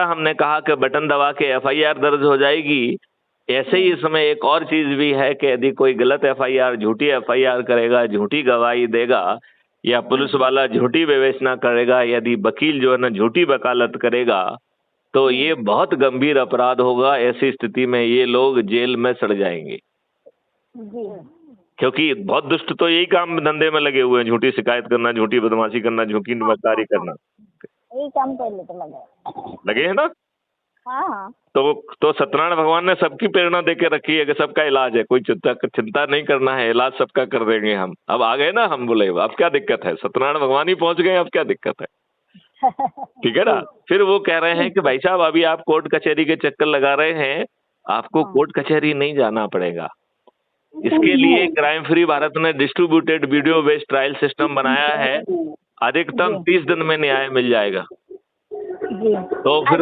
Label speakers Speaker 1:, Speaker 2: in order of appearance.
Speaker 1: जैसा हमने कहा कि बटन दबा के एफआईआर दर्ज हो जाएगी, ऐसे ही इसमें एक और चीज भी है कि यदि कोई गलत एफआईआर, झूठी एफआईआर करेगा, झूठी गवाही देगा, या पुलिस वाला झूठी विवेचना करेगा, यदि वकील जो है ना झूठी वकालत करेगा, तो ये बहुत गंभीर अपराध होगा। ऐसी स्थिति में ये लोग जेल में सड़ जाएंगे, क्योंकि बहुत दुष्ट तो यही काम धंधे में लगे हुए हैं, झूठी शिकायत करना, झूठी बदमाशी करना, झूठी निमकदारी करना,
Speaker 2: यही काम पहले तो
Speaker 1: लगे है ना।
Speaker 2: हाँ।
Speaker 1: तो सत्यनारायण भगवान ने सबकी प्रेरणा देके रखी है कि सबका इलाज है, कोई चिंता नहीं करना है, इलाज सबका कर देंगे हम। अब आ गए ना, हम बोले अब क्या दिक्कत है, सत्यनारायण भगवान ही पहुंच गए, अब क्या दिक्कत है। ठीक है ना। फिर वो कह रहे हैं कि भाई साहब अभी आप कोर्ट कचहरी के चक्कर लगा रहे हैं, आपको कोर्ट कचहरी नहीं जाना पड़ेगा। इसके लिए क्राइम फ्री भारत ने distributed video based trial system बनाया है, अधिकतम 30 दिन में न्याय मिल जाएगा। तो फिर